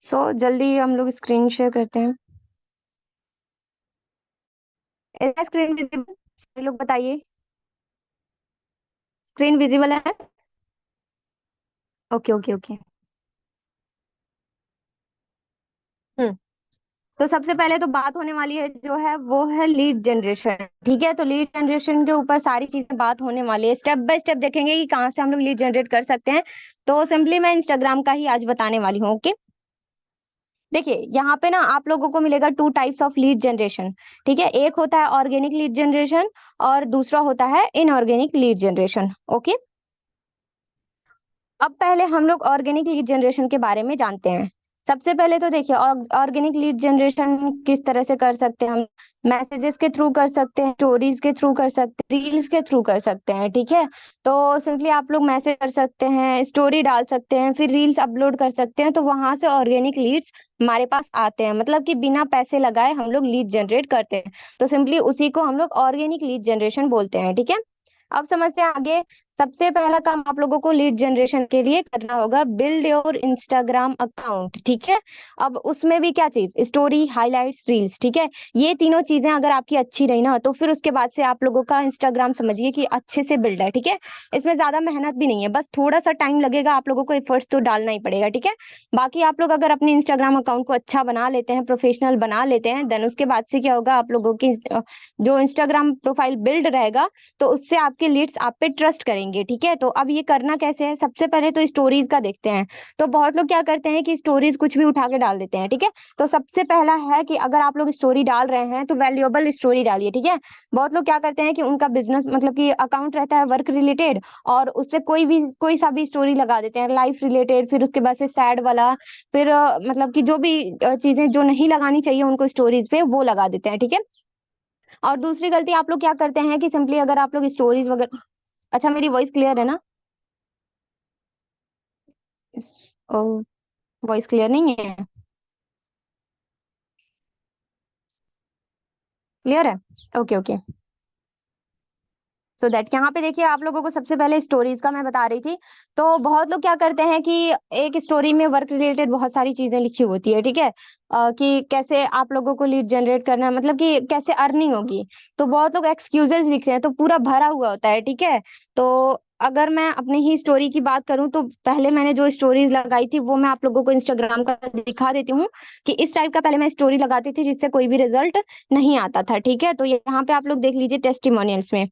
जल्दी हम लोग स्क्रीन शेयर करते हैं। Screen visible? सभी लोग बताइए, स्क्रीन विजिबल है? Okay okay okay. हम्म। तो सबसे पहले तो बात होने वाली है जो है वो है लीड जनरेशन। ठीक है, तो लीड जनरेशन के ऊपर सारी चीजें बात होने वाली है। स्टेप बाय स्टेप देखेंगे कि कहाँ से हम लोग लीड जनरेट कर सकते हैं। तो सिंपली मैं इंस्टाग्राम का ही आज बताने वाली हूँ। ओके, देखिए यहाँ पे ना आप लोगों को मिलेगा two types of lead generation. ठीक है, एक होता है ऑर्गेनिक लीड जनरेशन और दूसरा होता है इनऑर्गेनिक लीड जनरेशन। ओके, अब पहले हम लोग ऑर्गेनिक लीड जनरेशन के बारे में जानते हैं। सबसे पहले तो देखिए ऑर्गेनिक लीड जनरेशन किस तरह से कर सकते हैं हम। मैसेजेस के थ्रू कर सकते हैं, स्टोरीज के थ्रू कर सकते हैं, रील्स के थ्रू कर सकते हैं। ठीक है, तो सिंपली आप लोग मैसेज कर सकते हैं, स्टोरी डाल सकते हैं, फिर रील्स अपलोड कर सकते हैं, तो वहां से ऑर्गेनिक लीड्स हमारे पास आते हैं। मतलब कि बिना पैसे लगाए हम लोग लीड जनरेट करते हैं, तो सिंपली उसी को हम लोग ऑर्गेनिक लीड जनरेशन बोलते हैं। ठीक है, अब समझते हैं आगे। सबसे पहला काम आप लोगों को लीड जनरेशन के लिए करना होगा, बिल्ड योर इंस्टाग्राम अकाउंट। ठीक है, अब उसमें भी क्या चीज, स्टोरी, हाइलाइट्स, रील्स। ठीक है, ये तीनों चीजें अगर आपकी अच्छी रही ना, तो फिर उसके बाद से आप लोगों का इंस्टाग्राम समझिए कि अच्छे से बिल्ड है। ठीक है, इसमें ज्यादा मेहनत भी नहीं है, बस थोड़ा सा टाइम लगेगा, आप लोगों को एफर्ट्स तो डालना ही पड़ेगा। ठीक है, बाकी आप लोग अगर अपने इंस्टाग्राम अकाउंट को अच्छा बना लेते हैं, प्रोफेशनल बना लेते हैं, देन उसके बाद से क्या होगा, आप लोगों की जो इंस्टाग्राम प्रोफाइल बिल्ड रहेगा, तो उससे आपके लीड्स आप पे ट्रस्ट करेंगे। ठीक है, तो अब ये करना कैसे है, सबसे पहले तो स्टोरीज का देखते हैं। तो बहुत लोग क्या करते हैं कि स्टोरीज कुछ भी उठा के डाल देते हैं। ठीक है, तो सबसे पहला है कि अगर आप लोग स्टोरी डाल रहे हैं तो वैल्यूएबल स्टोरी डालिए। ठीक है, बहुत लोग क्या करते हैं कि उनका बिजनेस मतलब कि अकाउंट रहता है वर्क रिलेटेड, और उस पर कोई सा भी स्टोरी लगा देते हैं लाइफ रिलेटेड, फिर उसके बाद से सैड वाला, फिर मतलब कि जो भी चीजें जो नहीं लगानी चाहिए उनको स्टोरीज पे वो लगा देते हैं। ठीक है, और दूसरी गलती आप लोग क्या करते हैं कि सिंपली अगर आप लोग स्टोरीज वगैरह, अच्छा मेरी वॉइस क्लियर है ना? वॉइस क्लियर नहीं है? क्लियर है? Okay okay. सो दैट यहाँ पे देखिए आप लोगों को सबसे पहले स्टोरीज का मैं बता रही थी। तो बहुत लोग क्या करते हैं कि एक स्टोरी में वर्क रिलेटेड बहुत सारी चीजें लिखी होती है। ठीक है, कि कैसे आप लोगों को लीड जनरेट करना है, मतलब कि कैसे अर्निंग होगी, तो बहुत लोग एक्सक्यूजेस लिखते हैं, तो पूरा भरा हुआ होता है। ठीक है, तो अगर मैं अपनी ही स्टोरी की बात करूं तो पहले मैंने जो स्टोरीज लगाई थी वो मैं आप लोगों को इंस्टाग्राम का दिखा देती हूँ कि इस टाइप का पहले मैं स्टोरी लगाती थी जिससे कोई भी रिजल्ट नहीं आता था। ठीक है, तो यहाँ पे आप लोग देख लीजिए टेस्टिमोनियल्स में।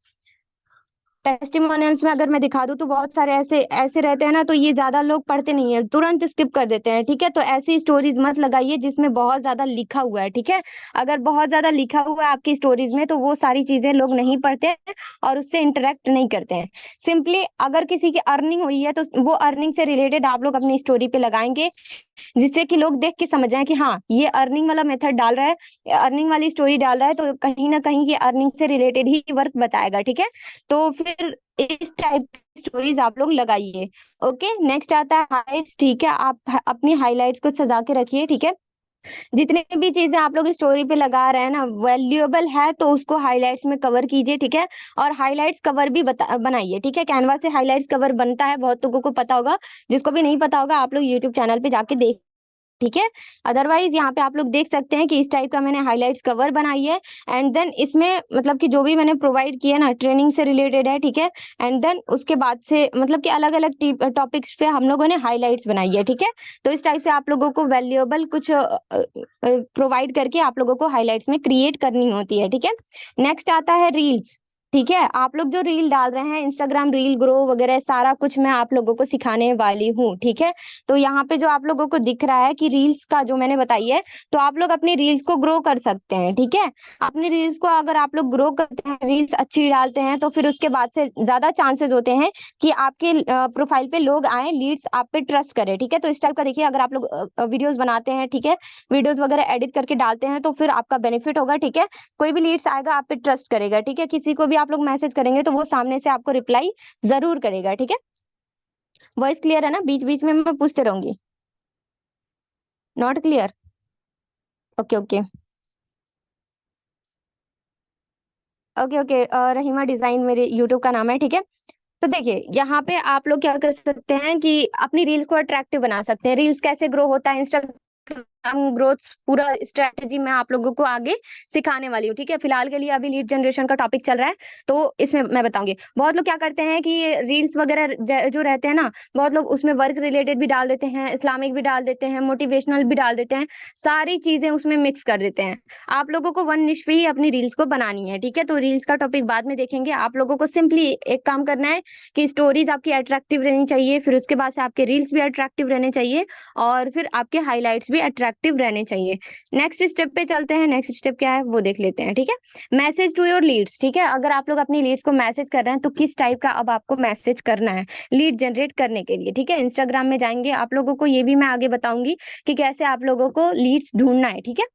टेस्टिमोनियल्स में अगर मैं दिखा दूं तो बहुत सारे ऐसे ऐसे रहते हैं ना, तो ये ज्यादा लोग पढ़ते नहीं है, तुरंत स्किप कर देते हैं। ठीक है, तो ऐसी स्टोरीज मत लगाइए जिसमें बहुत ज्यादा लिखा हुआ है। ठीक है, अगर बहुत ज्यादा लिखा हुआ है आपकी स्टोरीज में तो वो सारी चीजें लोग नहीं पढ़ते हैं और उससे इंटरेक्ट नहीं करते हैं। सिंपली अगर किसी की अर्निंग हुई है तो वो अर्निंग से रिलेटेड आप लोग अपनी स्टोरी पे लगाएंगे, जिससे कि लोग देख के समझ जाएं कि हाँ ये अर्निंग वाला मेथड डाल रहा है, अर्निंग वाली स्टोरी डाल रहा है, तो कहीं ना कहीं ये अर्निंग से रिलेटेड ही वर्क बताएगा। ठीक है, तो फिर इस टाइप की स्टोरीज आप लोग लगाइए। ओके, नेक्स्ट आता है हाइलाइट्स। ठीक है, आप अपनी हाइलाइट्स को सजा के रखिए। ठीक है, जितनी भी चीजें आप लोग स्टोरी पे लगा रहे हैं ना वैल्यूएबल है तो उसको हाइलाइट्स में कवर कीजिए। ठीक है, और हाइलाइट्स कवर भी बनाइए। ठीक है, कैनवा से हाइलाइट्स कवर बनता है, बहुत लोगों को पता होगा, जिसको भी नहीं पता होगा आप लोग यूट्यूब चैनल पे जाके देख। ठीक है, अदरवाइज यहाँ पे आप लोग देख सकते हैं कि इस टाइप का मैंने हाइलाइट्स कवर बनाई है। एंड देन इसमें मतलब कि जो भी मैंने प्रोवाइड किया ना ट्रेनिंग से रिलेटेड है। ठीक है, एंड देन उसके बाद से मतलब कि अलग अलग टॉपिक्स पे हम लोगों ने हाइलाइट्स बनाई है। ठीक है, तो इस टाइप से आप लोगों को वैल्यूएबल कुछ प्रोवाइड करके आप लोगों को हाइलाइट्स में क्रिएट करनी होती है। ठीक है, नेक्स्ट आता है रील्स। ठीक है, आप लोग जो रील डाल रहे हैं इंस्टाग्राम रील ग्रो वगैरह सारा कुछ मैं आप लोगों को सिखाने वाली हूँ। ठीक है, तो यहाँ पे जो आप लोगों को दिख रहा है कि रील्स का जो मैंने बताई है, तो आप लोग अपनी रील्स को ग्रो कर सकते हैं। ठीक है, अपनी रील्स को अगर आप लोग ग्रो करते हैं, रील्स अच्छी डालते हैं, तो फिर उसके बाद से ज्यादा चांसेस होते हैं कि आपके प्रोफाइल पे लोग आए, लीड्स आप पे ट्रस्ट करें। ठीक है, तो इस टाइप का देखिए अगर आप लोग वीडियोस बनाते हैं, ठीक है, वीडियोस वगैरह एडिट करके डालते हैं, तो फिर आपका बेनिफिट होगा। ठीक है, कोई भी लीड्स आएगा आप पे ट्रस्ट करेगा। ठीक है, किसी को भी आप लोग मैसेज करेंगे तो वो सामने से आपको रिप्लाई जरूर करेगा। ठीक है, वॉइस क्लियर है ना? बीच बीच में मैं पूछते रहूंगी। Not clear? Okay okay okay okay. Rahima design मेरे यूट्यूब का नाम है। ठीक है, तो देखिए यहाँ पे आप लोग क्या कर सकते हैं कि अपनी रील्स को अट्रैक्टिव बना सकते हैं। रील्स कैसे ग्रो होता है, ग्रोथ पूरा स्ट्रेटेजी मैं आप लोगों को आगे सिखाने वाली हूँ, ठीक है। फिलहाल के लिए अभी लीड जनरेशन का टॉपिक चल रहा है, तो इसमें मैं बताऊंगी। बहुत लोग क्या करते हैं कि रील्स वगैरह जो रहते हैं ना, बहुत लोग उसमें वर्क रिलेटेड भी डाल देते हैं, इस्लामिक भी डाल देते हैं, मोटिवेशनल भी डाल देते हैं, सारी चीजें उसमें मिक्स कर देते हैं। आप लोगों को वन निश पे ही अपनी रील्स को बनानी है, ठीक है। तो रील्स का टॉपिक बाद में देखेंगे। आप लोगों को सिंपली एक काम करना है कि स्टोरीज आपकी अट्रैक्टिव रहनी चाहिए, फिर उसके बाद से आपके रील्स भी अट्रैक्टिव रहने चाहिए, और फिर आपके हाइलाइट्स भी अट्रैक्टिव रहने चाहिए। नेक्स्ट स्टेप पे चलते हैं। नेक्स्ट स्टेप क्या है वो देख लेते हैं, ठीक है। मैसेज टू योर लीड्स, ठीक है। अगर आप लोग अपनी लीड्स को मैसेज कर रहे हैं तो किस टाइप का अब आपको मैसेज करना है लीड जनरेट करने के लिए, ठीक है। इंस्टाग्राम में जाएंगे, आप लोगों को ये भी मैं आगे बताऊंगी कि कैसे आप लोगों को लीड्स ढूंढना है, ठीक है।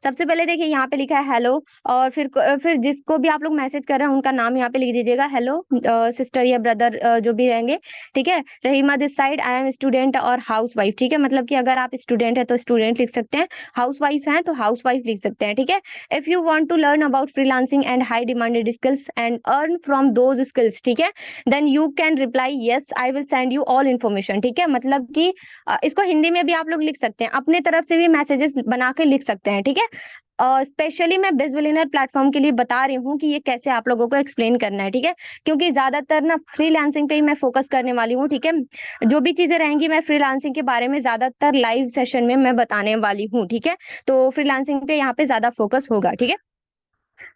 सबसे पहले देखिए यहाँ पे लिखा है हेलो, और फिर जिसको भी आप लोग मैसेज कर रहे हैं उनका नाम यहाँ पे लिख दीजिएगा, हेलो सिस्टर या ब्रदर जो भी रहेंगे, ठीक है। Rahima this side, I am student और हाउस वाइफ, ठीक है। मतलब कि अगर आप स्टूडेंट है तो स्टूडेंट लिख सकते हैं, हाउस वाइफ है तो हाउस वाइफ लिख सकते हैं, ठीक है। If you want to learn about freelancing and high demanded skills and earn from those skills, ठीक है, then you can reply yes I will send you all information, ठीक है। मतलब कि इसको हिंदी में भी आप लोग लिख सकते हैं, अपने तरफ से भी मैसेजेस बना के लिख सकते हैं, ठीक है। स्पेशली मैं बिजविलिनर प्लेटफॉर्म के लिए बता रही हूँ कि ये कैसे आप लोगों को एक्सप्लेन करना है, ठीक है। क्योंकि ज्यादातर ना फ्रीलांसिंग पे ही मैं फोकस करने वाली हूँ, ठीक है। जो भी चीजें रहेंगी मैं फ्रीलांसिंग के बारे में ज्यादातर लाइव सेशन में मैं बताने वाली हूँ, ठीक है। तो फ्रीलांसिंग पे यहाँ पे ज्यादा फोकस होगा, ठीक है।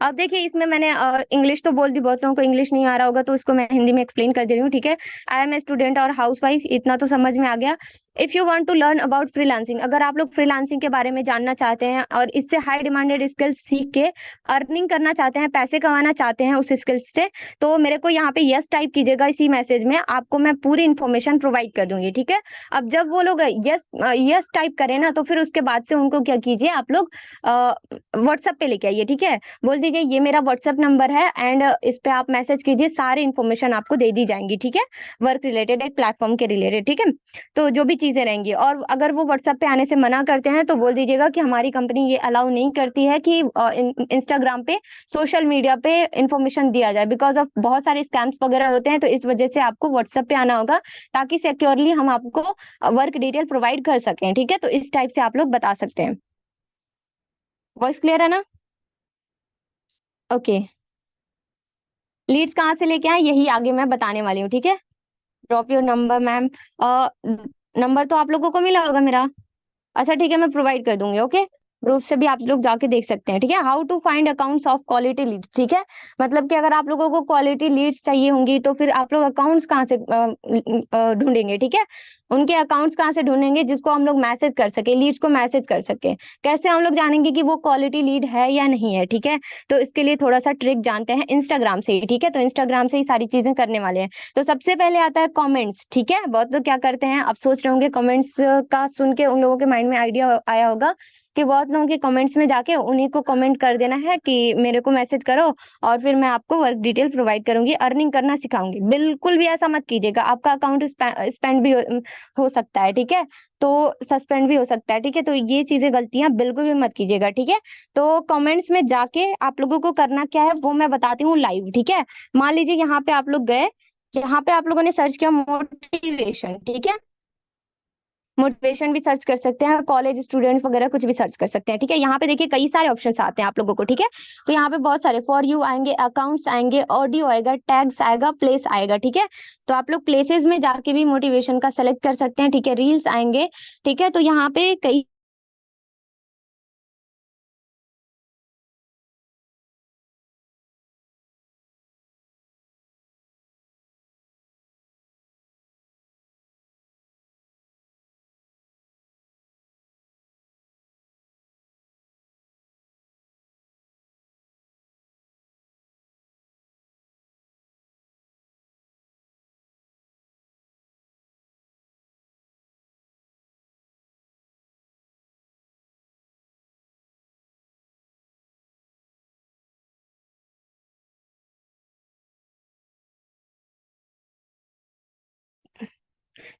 अब देखिए इसमें मैंने इंग्लिश तो बोल दी, बहुत लोगों को इंग्लिश नहीं आ रहा होगा तो इसको मैं हिंदी में एक्सप्लेन कर दे रही हूँ, ठीक है। आई एम ए स्टूडेंट और हाउस वाइफ, इतना तो समझ में आ गया। If you want to learn about freelancing, अगर आप लोग फ्रीलांसिंग के बारे में जानना चाहते हैं और इससे हाई डिमांडेड स्किल्स सीख के अर्निंग करना चाहते हैं, पैसे कमाना चाहते हैं उस स्किल्स से, तो मेरे को यहाँ पे यस टाइप कीजिएगा। इसी मैसेज में आपको मैं पूरी इन्फॉर्मेशन प्रोवाइड कर दूंगी, ठीक है। अब जब वो लोग यस यस टाइप करें ना, तो फिर उसके बाद से उनको क्या कीजिए, आप लोग व्हाट्सएप पे लेके आइए, ठीक है। बोल दीजिए ये मेरा व्हाट्सएप नंबर है एंड इस पे आप मैसेज कीजिए, सारी इन्फॉर्मेशन आपको दे दी जाएंगी, ठीक है। वर्क रिलेटेड, एक प्लेटफॉर्म के रिलेटेड, ठीक है। तो जो भी चीजें रहेंगी, और अगर वो व्हाट्सएप पे आने से मना करते हैं तो बोल दीजिएगा कि हमारी कंपनी ये अलाउ नहीं करती है कि इंस्टाग्राम पे, सोशल मीडिया पे इंफॉर्मेशन दिया जाए, बिकॉज ऑफ बहुत सारे स्कैम्स वगैरह होते हैं, तो इस वजह से आपको व्हाट्सएप पे आना होगा ताकि सिक्योरली हम आपको वर्क डिटेल प्रोवाइड कर सकें, ठीक है। तो इस टाइप से आप लोग बता सकते हैं। वॉइस क्लियर है ना? ओके। लीड्स कहाँ से लेके आए यही आगे मैं बताने वाली हूँ, ठीक है। Drop your number ma'am. Number तो आप लोगों को मिला होगा मेरा। अच्छा ठीक है, मैं प्रोवाइड कर दूंगी, ओके। ग्रुप से भी आप लोग जाके देख सकते हैं, ठीक है। How to find accounts of quality leads, ठीक है। मतलब कि अगर आप लोगों को क्वालिटी लीड्स चाहिए होंगी तो फिर आप लोग अकाउंट्स कहाँ से ढूंढेंगे, ठीक है। उनके अकाउंट्स कहाँ से ढूंढेंगे जिसको हम लोग मैसेज कर सके, लीड्स को मैसेज कर सके। कैसे हम लोग जानेंगे कि वो क्वालिटी लीड है या नहीं है, ठीक है। तो इसके लिए थोड़ा सा ट्रिक जानते हैं इंस्टाग्राम से ही, ठीक है। तो इंस्टाग्राम से ही सारी चीजें करने वाले हैं। तो सबसे पहले आता है कमेंट्स, ठीक है। बहुत लोग क्या करते हैं, आप सोच रहे होंगे, कमेंट्स का सुन के उन लोगों के माइंड में आइडिया आया होगा कि बहुत लोगों के कमेंट्स में जाके उन्हीं को कमेंट कर देना है कि मेरे को मैसेज करो और फिर मैं आपको वर्क डिटेल प्रोवाइड करूंगी, अर्निंग करना सिखाऊंगी। बिल्कुल भी ऐसा मत कीजिएगा, आपका अकाउंट स्पेंड भी हो सकता है, ठीक है। तो सस्पेंड भी हो सकता है, ठीक है। तो ये चीजें गलतियां बिल्कुल भी मत कीजिएगा, ठीक है। तो कमेंट्स में जाके आप लोगों को करना क्या है वो मैं बताती हूँ लाइव, ठीक है। मान लीजिए यहाँ पे आप लोग गए, यहाँ पे आप लोगों ने सर्च किया मोटिवेशन, ठीक है। मोटिवेशन भी सर्च कर सकते हैं, कॉलेज स्टूडेंट्स वगैरह कुछ भी सर्च कर सकते हैं, ठीक है। यहाँ पे देखिए कई सारे ऑप्शंस आते हैं आप लोगों को, ठीक है। तो यहाँ पे बहुत सारे फॉर यू आएंगे, अकाउंट्स आएंगे, ऑडियो आएगा, टैग्स आएगा, प्लेस आएगा, ठीक है। तो आप लोग प्लेसेस में जाके भी मोटिवेशन का सेलेक्ट कर सकते हैं, ठीक है। रील्स आएंगे, ठीक है। तो यहाँ पे कई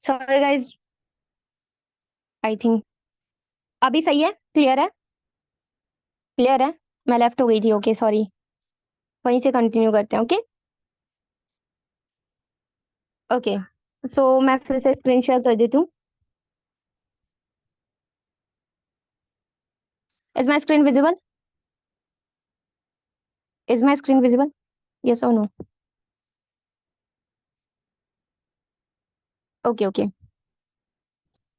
सॉरी गाइज, आई थिंक अभी सही है, क्लियर है, क्लियर है। मैं लेफ्ट हो गई थी, ओके सॉरी। वहीं से कंटिन्यू करते हैं, ओके। ओके, सो मैं फिर से स्क्रीन शेयर कर देती हूँ। Is my screen visible? Is my screen visible? Yes और नो? ओके ओके,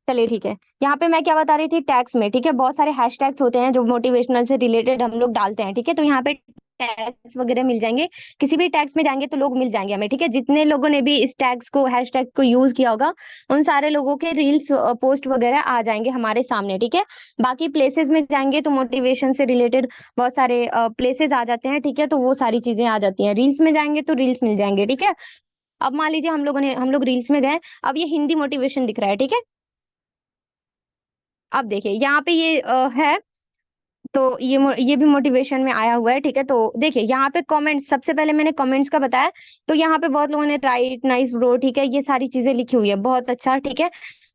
चलिए ठीक है। यहाँ पे मैं क्या बता रही थी, टैग्स में, ठीक है, बहुत सारे हैशटैग्स होते हैं जो मोटिवेशनल से रिलेटेड हम लोग डालते हैं, ठीक है। तो यहाँ पे टैग्स वगैरह मिल जाएंगे, किसी भी टैग्स में जाएंगे तो लोग मिल जाएंगे हमें, ठीक है। जितने लोगों ने भी इस टैग्स को, हैशटैग को यूज किया होगा, उन सारे लोगों के रील्स पोस्ट वगैरह आ जाएंगे हमारे सामने, ठीक है। बाकी प्लेसेस में जाएंगे तो मोटिवेशन से रिलेटेड बहुत सारे प्लेसेस आ जाते हैं, ठीक है। तो वो सारी चीजें आ जाती हैं। रील्स में जाएंगे तो रील्स मिल जाएंगे, ठीक है। अब मान लीजिए हम लोग रील्स में गए, अब ये हिंदी मोटिवेशन दिख रहा है, ठीक है। अब देखिए यहाँ पे ये है, तो ये भी मोटिवेशन में आया हुआ है, ठीक है। तो देखिए यहाँ पे कमेंट्स, सबसे पहले मैंने कमेंट्स का बताया, तो यहाँ पे बहुत लोगों ने राइट, नाइस ब्रो, ठीक है, ये सारी चीजें लिखी हुई है, बहुत अच्छा, ठीक है।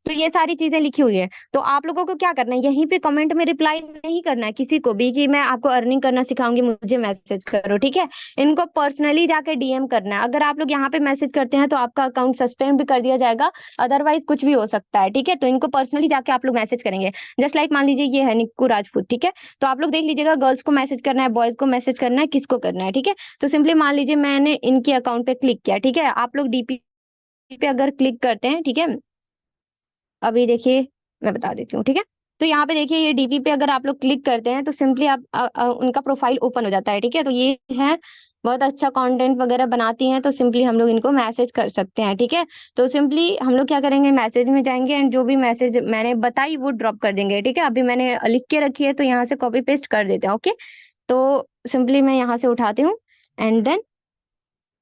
तो ये सारी चीजें लिखी हुई है, तो आप लोगों को क्या करना है, यहीं पे कमेंट में रिप्लाई नहीं करना है किसी को भी कि मैं आपको अर्निंग करना सिखाऊंगी, मुझे मैसेज करो, ठीक है। इनको पर्सनली जाके डीएम करना है। अगर आप लोग यहाँ पे मैसेज करते हैं तो आपका अकाउंट सस्पेंड भी कर दिया जाएगा, अदरवाइज कुछ भी हो सकता है, ठीक है। तो इनको पर्सनली जाके आप लोग मैसेज करेंगे। जस्ट लाइक मान लीजिए ये है निक्कू राजपूत, ठीक है। तो आप लोग देख लीजिएगा, गर्ल्स को मैसेज करना है, बॉयज को मैसेज करना है, किसको करना है, ठीक है। तो सिंपली मान लीजिए मैंने इनके अकाउंट पे क्लिक किया, ठीक है। आप लोग डीपी पे अगर क्लिक करते हैं, ठीक है, अभी देखिए मैं बता देती हूँ, ठीक है। तो यहाँ पे देखिए ये डीपी पे अगर आप लोग क्लिक करते हैं तो सिंपली आप उनका प्रोफाइल ओपन हो जाता है, ठीक है। तो ये है, बहुत अच्छा कंटेंट वगैरह बनाती हैं, तो सिंपली हम लोग इनको मैसेज कर सकते हैं, ठीक है। तो सिंपली हम लोग क्या करेंगे, मैसेज में जाएंगे एंड जो भी मैसेज मैंने बताई वो ड्रॉप कर देंगे, ठीक है। अभी मैंने लिख के रखी है तो यहाँ से कॉपी पेस्ट कर देते हैं, ओके। तो सिंपली मैं यहाँ से उठाती हूँ एंड देन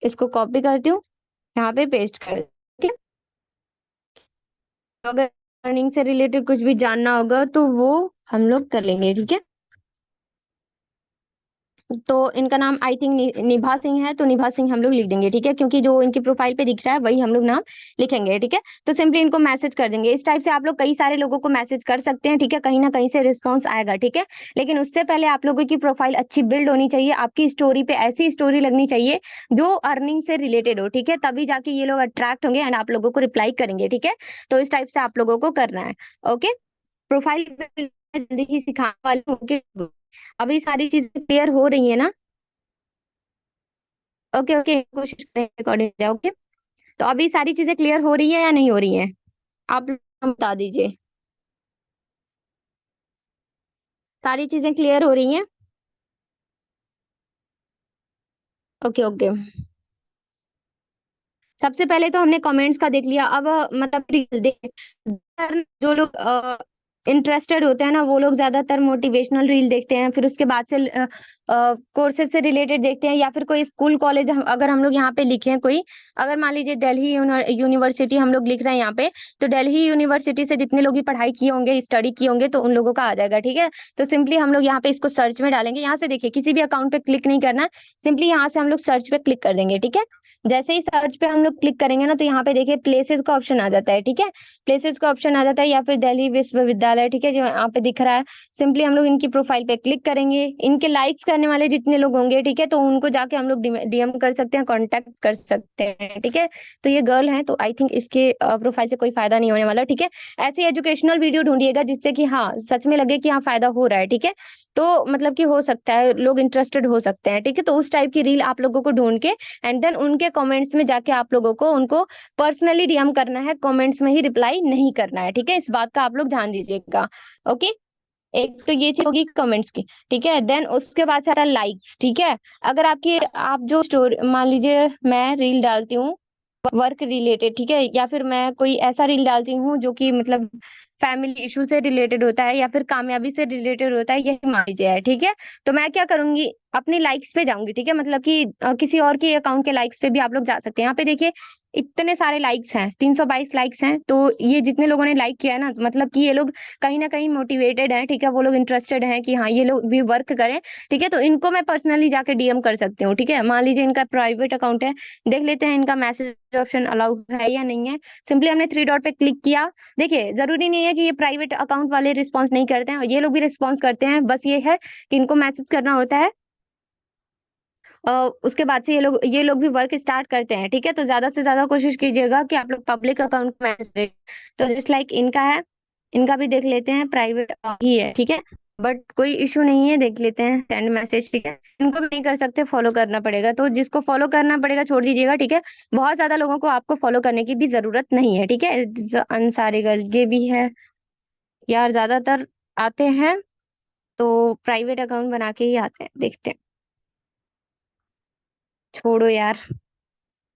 इसको कॉपी करती हूँ, यहाँ पे पेस्ट कर देती हूँ। तो अगर अर्निंग से रिलेटेड कुछ भी जानना होगा तो वो हम लोग कर लेंगे, ठीक है। तो इनका नाम आई थिंक निभा सिंह है, तो निभा सिंह हम लोग लिख देंगे, ठीक है, क्योंकि जो इनकी प्रोफाइल पे दिख रहा है वही हम लोग नाम लिखेंगे, ठीक है। तो सिंपली इनको मैसेज कर देंगे। इस टाइप से आप लोग कई सारे लोगों को मैसेज कर सकते हैं, ठीक है, कहीं ना कहीं से रिस्पॉन्स आएगा, ठीक है। लेकिन उससे पहले आप लोगों की प्रोफाइल अच्छी बिल्ड होनी चाहिए, आपकी स्टोरी पे ऐसी स्टोरी लगनी चाहिए जो अर्निंग से रिलेटेड हो, ठीक है। तभी जाके ये लोग अट्रैक्ट होंगे एंड आप लोगों को रिप्लाई करेंगे, ठीक है। तो इस टाइप से आप लोगों को करना है, ओके। प्रोफाइल जल्दी ही सिखाने वाली हूँ, okay? अभी सारी चीजें क्लियर हो रही है ना? ओके ओके, कोशिश करें अकॉर्डिंग जाए, ओके। तो अभी सारी चीजें क्लियर हो रही है या नहीं हो रही है? आप लोग बता दीजिए, सारी चीजें क्लियर हो रही हैं? ओके ओके, सबसे पहले तो हमने कमेंट्स का देख लिया। अब मतलब जो लोग इंटरेस्टेड होते हैं ना, वो लोग ज्यादातर मोटिवेशनल रील देखते हैं, फिर उसके बाद से कोर्सेज से रिलेटेड देखते हैं, या फिर कोई स्कूल कॉलेज अगर हम लोग यहाँ पे लिखे हैं कोई, अगर मान लीजिए दिल्ली यूनिवर्सिटी हम लोग लिख रहे हैं यहाँ पे, तो दिल्ली यूनिवर्सिटी से जितने लोग भी पढ़ाई किए होंगे, स्टडी किए होंगे, तो उन लोगों का आ जाएगा, ठीक है। तो सिंपली हम लोग यहाँ पे इसको सर्च में डालेंगे। यहाँ से देखिए किसी भी अकाउंट पे क्लिक नहीं करना, सिंपली यहाँ से हम लोग सर्च पे क्लिक कर देंगे, ठीक है। जैसे ही सर्च पे हम लोग क्लिक करेंगे ना, तो यहाँ पे देखिए प्लेसेस का ऑप्शन आ जाता है, ठीक है। प्लेसेस का ऑप्शन आ जाता है, या फिर दिल्ली विश्वविद्यालय, ठीक है, जो यहाँ पे दिख रहा है। सिंपली हम लोग इनकी प्रोफाइल पे क्लिक करेंगे, इनके लाइक्स करने वाले जितने लोग होंगे, ठीक है, तो उनको जाके हम लोग डीएम कर सकते हैं, कांटेक्ट कर सकते हैं, ठीक है। तो ये गर्ल है, तो आई थिंक इसके प्रोफाइल से कोई फायदा नहीं होने वाला, ठीक है। ऐसी एजुकेशनल वीडियो ढूंढिएगा जिससे कि हाँ सच में लगे कि हाँ फायदा हो रहा है, ठीक है। तो मतलब कि हो सकता है लोग इंटरेस्टेड हो सकते हैं, ठीक है। तो उस टाइप की रील आप लोगों को ढूंढ के एंड देन उनके कमेंट्स में जाके आप लोगों को उनको पर्सनली डीएम करना है, कमेंट्स में ही रिप्लाई नहीं करना है, ठीक है। इस बात का आप लोग ध्यान दीजिएगा, ओके। एक तो ये चीज होगी कमेंट्स की, ठीक है। देन उसके बाद सारा लाइक्स, ठीक है। अगर आपकी आप जो स्टोरी, मान लीजिए मैं रील डालती हूँ वर्क रिलेटेड, ठीक है, या फिर मैं कोई ऐसा रील डालती हूँ जो कि मतलब फैमिली इशू से रिलेटेड होता है या फिर कामयाबी से रिलेटेड होता है, यही मान लीजिए है, ठीक है। तो मैं क्या करूंगी, अपनी लाइक्स पे जाऊंगी, ठीक है, मतलब कि किसी और के अकाउंट के लाइक्स पे भी आप लोग जा सकते हैं। यहाँ पे देखिए इतने सारे लाइक्स हैं, 322 लाइक्स हैं। तो ये जितने लोगों ने लाइक किया है ना, तो मतलब कि ये लोग कहीं ना कहीं मोटिवेटेड हैं, ठीक है, वो लोग इंटरेस्टेड हैं कि हाँ ये लोग भी वर्क करें, ठीक है। तो इनको मैं पर्सनली जाके डीएम कर सकती हूँ, ठीक है। मान लीजिए इनका प्राइवेट अकाउंट है, देख लेते हैं इनका मैसेज ऑप्शन अलाउ है या नहीं है। सिंपली हमने थ्री डॉट पे क्लिक किया। देखिए जरूरी नहीं है कि ये प्राइवेट अकाउंट वाले रिस्पॉन्स नहीं करते हैं, ये लोग भी रिस्पॉन्स करते हैं, बस ये है कि इनको मैसेज करना होता है। उसके बाद से ये लोग भी वर्क स्टार्ट करते हैं, ठीक है। तो ज्यादा से ज्यादा कोशिश कीजिएगा कि आप लोग पब्लिक अकाउंट मैनेज करें। तो जस्ट लाइक इनका है, इनका भी देख लेते हैं, प्राइवेट ही है, ठीक है। बट कोई इशू नहीं है, देख लेते हैं सेंड मैसेज, ठीक है। इनको भी नहीं कर सकते, फॉलो करना पड़ेगा, तो जिसको फॉलो करना पड़ेगा छोड़ दीजिएगा, ठीक है। बहुत ज्यादा लोगों को आपको फॉलो करने की भी जरूरत नहीं है, ठीक है। अंसारी गर्ल ये भी है यार, ज्यादातर आते हैं तो प्राइवेट अकाउंट बना के ही आते हैं, देखते हैं। छोड़ो यार,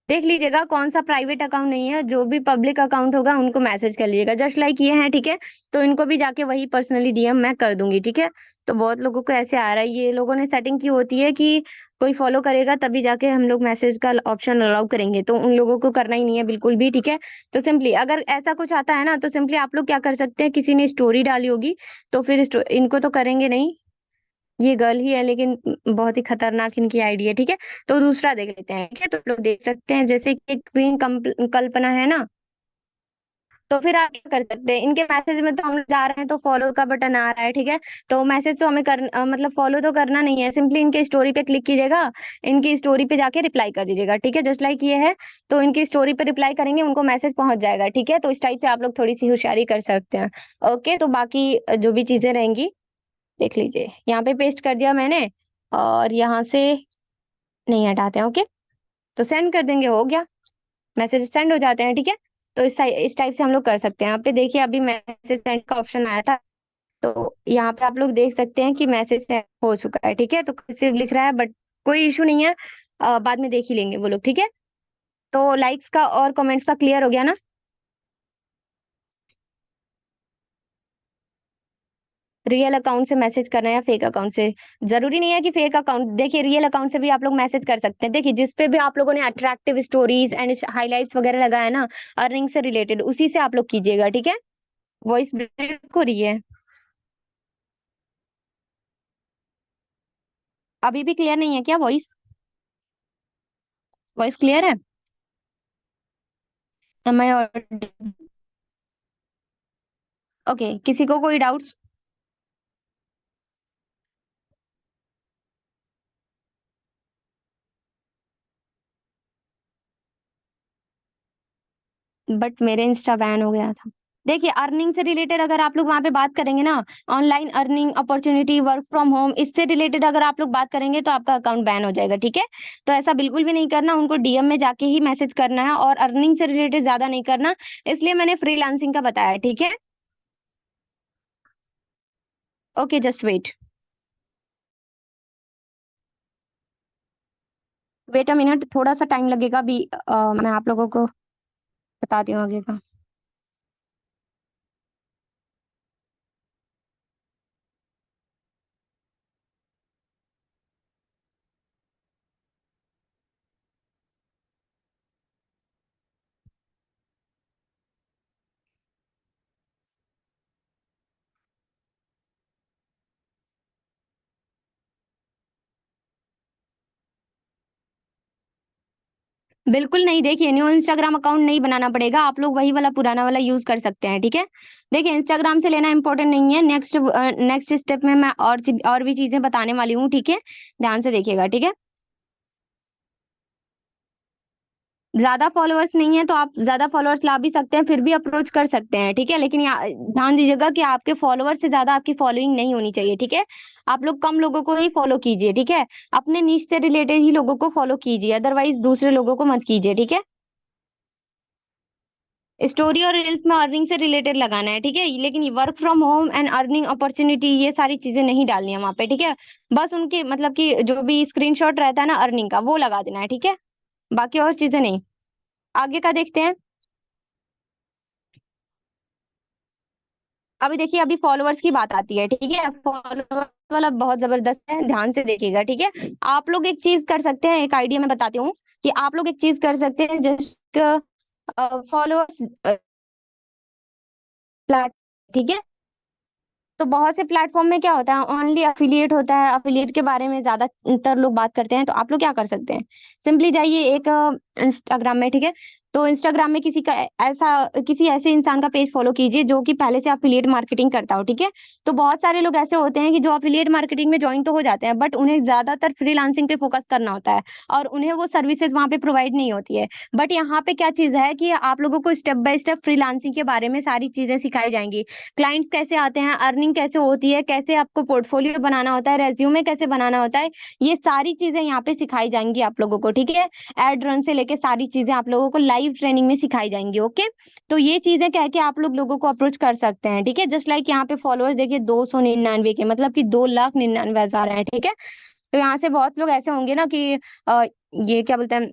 देख लीजिएगा कौन सा प्राइवेट अकाउंट नहीं है, जो भी पब्लिक अकाउंट होगा उनको मैसेज कर लीजिएगा, जस्ट लाइक ये है, ठीक है। तो इनको भी जाके वही पर्सनली डीएम मैं कर दूंगी, ठीक है। तो बहुत लोगों को ऐसे आ रहा है, ये लोगों ने सेटिंग की होती है कि कोई फॉलो करेगा तभी जाके हम लोग मैसेज का ऑप्शन अलाउ करेंगे, तो उन लोगों को करना ही नहीं है बिल्कुल भी, ठीक है। तो सिंपली अगर ऐसा कुछ आता है ना, तो सिंपली आप लोग क्या कर सकते हैं, किसी ने स्टोरी डाली होगी तो फिर इनको तो करेंगे नहीं, ये गर्ल ही है लेकिन बहुत ही खतरनाक इनकी आईडी है, ठीक है। तो दूसरा देख लेते हैं, ठीक है। तो आप लोग देख सकते हैं जैसे कि क्वीन कल्पना है ना, तो फिर आप क्या कर सकते हैं, इनके मैसेज में तो हम लोग जा रहे हैं तो फॉलो का बटन आ रहा है, ठीक है। तो मैसेज तो हमें मतलब फॉलो तो करना नहीं है, सिंपली इनके स्टोरी पे क्लिक कीजिएगा, इनकी स्टोरी पे जाके रिप्लाई कर दीजिएगा, ठीक है, जस्ट लाइक ये है। तो इनकी स्टोरी पे रिप्लाई करेंगे, उनको मैसेज पहुंच जाएगा, ठीक है। तो इस टाइप से आप लोग थोड़ी सी होशियारी कर सकते हैं। ओके, तो बाकी जो भी चीजें रहेंगी देख लीजिए, यहाँ पे पेस्ट कर दिया मैंने, और यहाँ से नहीं हटाते हैं, ओके। तो सेंड कर देंगे, हो गया, मैसेज सेंड हो जाते हैं, ठीक है। तो इस टाइप से हम लोग कर सकते हैं। यहाँ पे देखिए अभी मैसेज सेंड का ऑप्शन आया था, तो यहाँ पे आप लोग देख सकते हैं कि मैसेज सेंड हो चुका है, ठीक है। तो सिर्फ लिख रहा है, बट कोई इशू नहीं है, बाद में देख ही लेंगे वो लोग, ठीक है। तो लाइक्स का और कमेंट्स का क्लियर हो गया ना। रियल अकाउंट से मैसेज करना है या फेक अकाउंट से, जरूरी नहीं है कि फेक अकाउंट, देखिए रियल अकाउंट से भी आप लोग मैसेज कर सकते हैं। देखिए जिस पे भी आप लोगों ने अट्रैक्टिव स्टोरीज एंड हाईलाइट्स वगैरह लगाया ना, अर्निंग से रिलेटेड, उसी से आप लोग कीजिएगा, ठीक है। वॉइस ब्रेक हो रही है, अभी भी क्लियर नहीं है क्या वॉइस? वॉइस क्लियर है? एम आई? ओके, किसी को कोई डाउट्स? बट मेरे इंस्टा बैन हो गया था। देखिए अर्निंग से रिलेटेड अगर आप लोग वहां पे बात करेंगे ना, online earning opportunity, work from home, इससे रिलेटेड अगर आप लोग बात करेंगे तो आपका अकाउंट बैन हो जाएगा, ठीक है। तो ऐसा बिल्कुल भी नहीं करना, उनको डीएम में जाके ही मैसेज करना है, और अर्निंग से रिलेटेड ज्यादा नहीं करना, इसलिए मैंने फ्रीलांसिंग का बताया, ठीक है। Okay, just wait, wait a minute, थोड़ा सा टाइम लगेगा अभी, मैं आप लोगों को बताती हूँ आगे का। बिल्कुल नहीं, देखिए न्यू इंस्टाग्राम अकाउंट नहीं बनाना पड़ेगा, आप लोग वही वाला पुराना वाला यूज कर सकते हैं, ठीक है। देखिए इंस्टाग्राम से लेना इंपॉर्टेंट नहीं है, नेक्स्ट स्टेप में मैं और भी चीजें बताने वाली हूँ, ठीक है। ध्यान से देखिएगा, ठीक है। ज्यादा फॉलोअर्स नहीं है तो आप ज्यादा फॉलोअर्स ला भी सकते हैं, फिर भी अप्रोच कर सकते हैं, ठीक है। लेकिन ध्यान दीजिएगा कि आपके फॉलोअर्स से ज्यादा आपकी फॉलोइंग नहीं होनी चाहिए, ठीक है। आप लोग कम लोगों को ही फॉलो कीजिए, ठीक है। अपने नीश से रिलेटेड ही लोगों को फॉलो कीजिए, अदरवाइज दूसरे लोगों को मत कीजिए, ठीक है। स्टोरी और रील्स में अर्निंग से रिलेटेड लगाना है, ठीक है। लेकिन work from home and earning opportunity ये सारी चीजें नहीं डालनी है वहां पे, ठीक है। बस उनके मतलब कि जो भी स्क्रीनशॉट रहता है ना अर्निंग का, वो लगा देना है, ठीक है। बाकी और चीजें नहीं। आगे का देखते हैं। अभी देखिए अभी फॉलोअर्स की बात आती है, ठीक है। फॉलोअर्स वाला बहुत जबरदस्त है, ध्यान से देखिएगा, ठीक है। आप लोग एक चीज कर सकते हैं, एक आइडिया मैं बताती हूँ कि आप लोग एक चीज कर सकते हैं, जस्ट फॉलोअर्स फ्लैट, ठीक है। तो बहुत से प्लेटफॉर्म में क्या होता है, ओनली अफिलिएट होता है, अफिलिएट के बारे में ज्यादातर लोग बात करते हैं, तो आप लोग क्या कर सकते हैं, सिंपली जाइए एक इंस्टाग्राम में, ठीक है। तो इंस्टाग्राम में किसी ऐसे इंसान का पेज फॉलो कीजिए जो कि पहले से अफिलिएट मार्केटिंग करता हो, ठीक है। तो बहुत सारे लोग ऐसे होते हैं कि जो अफिलिएट मार्केटिंग में ज्वाइन तो हो जाते हैं, बट उन्हें ज्यादातर फ्रीलांसिंग पे फोकस करना होता है और उन्हें वो सर्विसेज वहां पे प्रोवाइड नहीं होती है। बट यहाँ पे क्या चीज है कि आप लोगों को स्टेप बाय स्टेप फ्रीलांसिंग के बारे में सारी चीजें सिखाई जाएंगी। क्लाइंट्स कैसे आते हैं, अर्निंग कैसे होती है, कैसे आपको पोर्टफोलियो बनाना होता है, रेज्यूमे कैसे बनाना होता है, ये सारी चीजें यहाँ पे सिखाई जाएंगी आप लोगों को, ठीक है। एड रन से लेके सारी चीजें आप लोगों को लाइव ट्रेनिंग में सिखाई जाएंगी, ओके। तो ये चीजें कह के आप लोगों को अप्रोच कर सकते हैं, ठीक है। जस्ट लाइक यहाँ पे फॉलोअर्स देखिए 299 के, मतलब कि 2,99,000 है, ठीक है। तो यहाँ से बहुत लोग ऐसे होंगे ना कि ये क्या बोलते हैं,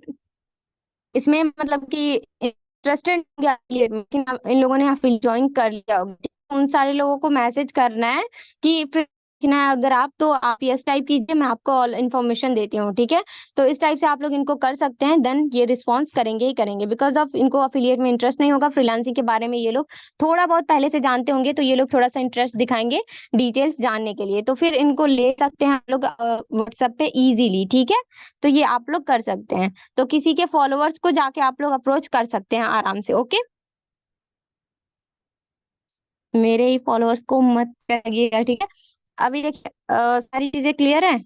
इसमें मतलब कि इंटरेस्टेड लेकिन इन लोगों ने यहाँ ज्वाइन कर लिया होगा, ठीक है? उन सारे लोगों को मैसेज करना है कि फिर ना, अगर आप तो आप यस टाइप कीजिए, मैं आपको ऑल इन्फॉर्मेशन देती हूँ, ठीक है। तो इस टाइप से आप लोग इनको कर सकते हैं, देन ये रिस्पॉन्स करेंगे ही करेंगे, बिकॉज ऑफ इनको अफिलिएट में इंटरेस्ट नहीं होगा। फ्रीलांसिंग के बारे में ये लोग थोड़ा बहुत पहले से जानते होंगे, तो ये लोग थोड़ा सा इंटरेस्ट दिखाएंगे डिटेल्स जानने के लिए, तो फिर इनको ले सकते हैं आप लोग व्हाट्सएप पे इजीली, ठीक है। तो ये आप लोग कर सकते हैं। तो किसी के फॉलोअर्स को जाके आप लोग अप्रोच कर सकते हैं आराम से, ओके। मेरे ही फॉलोअर्स को मत करिएगा, ठीक है। अभी देखिए सारी चीजें क्लियर है।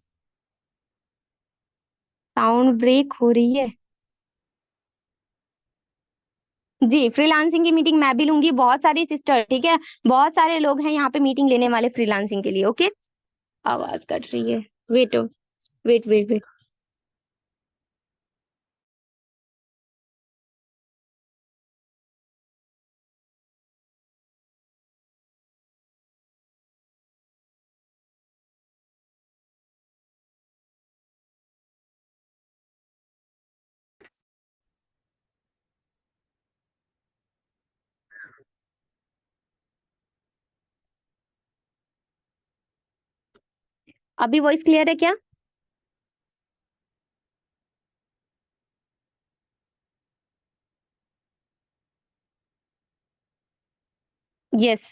साउंड ब्रेक हो रही है। जी, फ्रीलांसिंग की मीटिंग मैं भी लूंगी, बहुत सारी सिस्टर, ठीक है। बहुत सारे लोग हैं यहाँ पे मीटिंग लेने वाले फ्रीलांसिंग के लिए, ओके। आवाज कट रही है। Wait wait wait wait. अभी वॉइस क्लियर है क्या? यस।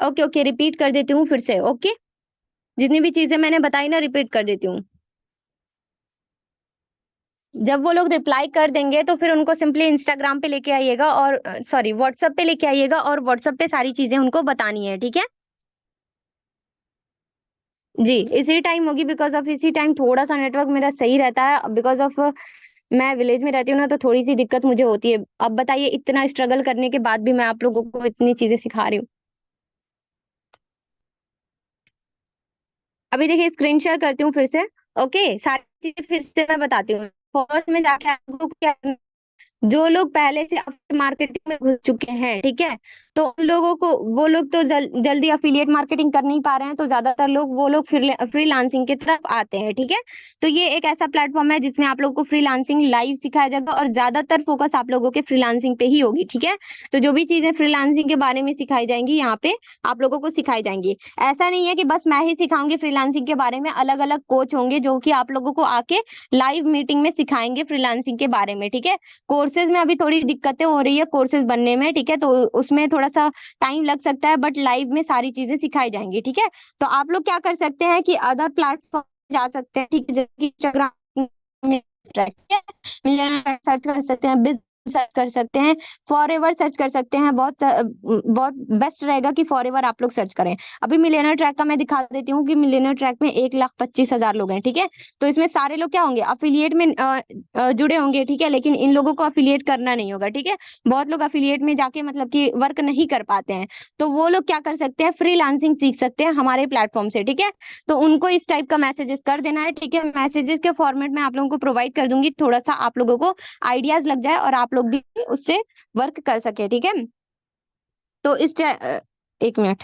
ओके ओके, रिपीट कर देती हूँ फिर से, ओके। जितनी भी चीजें मैंने बताई ना, रिपीट कर देती हूँ। जब वो लोग रिप्लाई कर देंगे तो फिर उनको सिंपली इंस्टाग्राम पे लेके आइएगा, और सॉरी व्हाट्सएप पे लेके आइएगा, और व्हाट्सएप पे सारी चीजें उनको बतानी है, ठीक है। जी, इसी टाइम होगी, बिकॉज ऑफ इसी टाइम थोड़ा सा नेटवर्क मेरा सही रहता है, बिकॉज ऑफ मैं विलेज में रहती हूँ ना, तो थोड़ी सी दिक्कत मुझे होती है। अब बताइए, इतना स्ट्रगल करने के बाद भी मैं आप लोगों को इतनी चीजें सिखा रही हूँ। अभी देखिए, स्क्रीन शेयर करती हूँ फिर से। ओके, सारी चीजें फिर से मैं बताती हूँ। फर्स्ट में जाके आपको क्या, जो लोग पहले से मार्केटिंग में घुस चुके हैं, ठीक है, तो उन लोगों को, वो लोग तो जल्दी अफिलिएट मार्केटिंग कर नहीं पा रहे हैं, तो ज्यादातर लोग वो लोग फ्रीलांसिंग की तरफ आते हैं, ठीक है। तो ये एक ऐसा प्लेटफॉर्म है जिसमें आप लोगों को फ्रीलांसिंग लाइव सिखाया जाएगा, और ज्यादातर फोकस आप लोगों के फ्रीलांसिंग पे ही होगी, ठीक है। तो जो भी चीजें फ्रीलांसिंग के बारे में सिखाई जाएंगी यहाँ पे, आप लोगों को सिखाई जाएंगी। ऐसा नहीं है कि बस मैं ही सिखाऊंगी फ्रीलांसिंग के बारे में, अलग अलग कोच होंगे जो कि आप लोगों को आके लाइव मीटिंग में सिखाएंगे फ्रीलांसिंग के बारे में, ठीक है। कोर्सेज में अभी थोड़ी दिक्कतें हो रही है कोर्सेज बनने में, ठीक है, तो उसमें थोड़ा सा टाइम लग सकता है, बट लाइव में सारी चीजें सिखाई जाएंगी, ठीक है। तो आप लोग क्या कर सकते हैं कि अदर प्लेटफॉर्म जा सकते हैं, ठीक है, जैसे कि इंस्टाग्राम में, ठीक है, मिलियनर सर्च कर सकते हैं, बिजनेस सर्च कर सकते हैं, फॉरएवर सर्च कर सकते हैं। बहुत बेस्ट रहेगा कि फॉरएवर आप लोग सर्च करें। अभी मिलियनर ट्रैक का मैं दिखा देती हूँ कि मिलियनर ट्रैक में 1,25,000 लोग हैं, ठीक है। तो इसमें सारे लोग क्या होंगे, अफिलिएट में जुड़े होंगे, ठीक है, लेकिन इन लोगों को अफिलिएट करना नहीं होगा, ठीक है। बहुत लोग अफिलिएट में जाके मतलब कि वर्क नहीं कर पाते हैं, तो वो लोग क्या कर सकते हैं, फ्रीलांसिंग सीख सकते हैं हमारे प्लेटफॉर्म से, ठीक है। तो उनको इस टाइप का मैसेजेस कर देना है, ठीक है। मैसेजेस के फॉर्मेट में आप लोगों को प्रोवाइड कर दूंगी, थोड़ा सा आप लोगों को आइडियाज लग जाए और आप लोग भी उससे वर्क कर सके, ठीक है। तो एक मिनट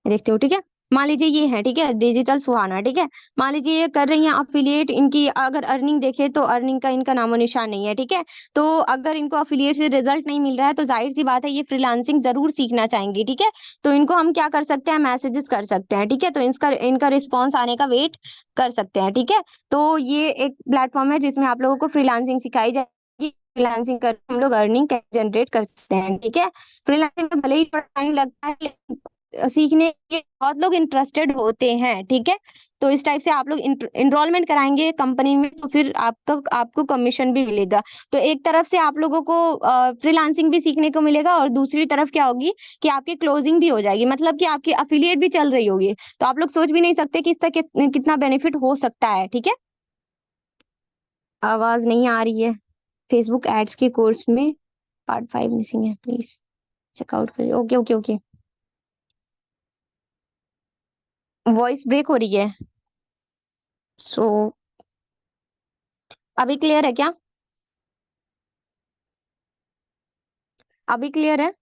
देखती हूँ, ठीक है। मान लीजिए ये है, ठीक है, डिजिटल सुहाना, ठीक है। मान लीजिए ये कर रही हैं अफिलिएट, इनकी अगर अर्निंग देखे तो अर्निंग का इनका नामो निशान नहीं है, ठीक है। तो अगर इनको अफिलिएट से रिजल्ट नहीं मिल रहा है, तो जाहिर सी बात है ये फ्रीलांसिंग जरूर सीखना चाहेंगी, ठीक है। तो इनको हम क्या कर सकते हैं, मैसेजेस कर सकते हैं, ठीक है। तो इसका इनका रिस्पॉन्स आने का वेट कर सकते हैं, ठीक है। तो ये एक प्लेटफॉर्म है जिसमें आप लोगों को फ्रीलांसिंग सिखाई जाएगी, फ्रीलांसिंग कर हम लोग अर्निंग जनरेट कर सकते हैं, ठीक है। फ्रीलांसिंग में भले ही थोड़ा टाइम लगता है, सीखने के बहुत लोग इंटरेस्टेड होते हैं, ठीक है। तो इस टाइप से आप लोग इनरोलमेंट कराएंगे कंपनी में, तो फिर आपको आपको कमीशन भी मिलेगा। तो एक तरफ से आप लोगों को फ्रीलांसिंग भी सीखने को मिलेगा, और दूसरी तरफ क्या होगी कि आपकी क्लोजिंग भी हो जाएगी, मतलब कि आपकी अफिलिएट भी चल रही होगी। तो आप लोग सोच भी नहीं सकते कि इसका कितना बेनिफिट हो सकता है, ठीक है। आवाज नहीं आ रही है। फेसबुक एड्स के कोर्स में पार्ट 5 मिसिंग है, प्लीज चेकआउट करिए। Okay okay okay. Voice break हो रही है। सो अभी क्लियर है क्या? अभी क्लियर है?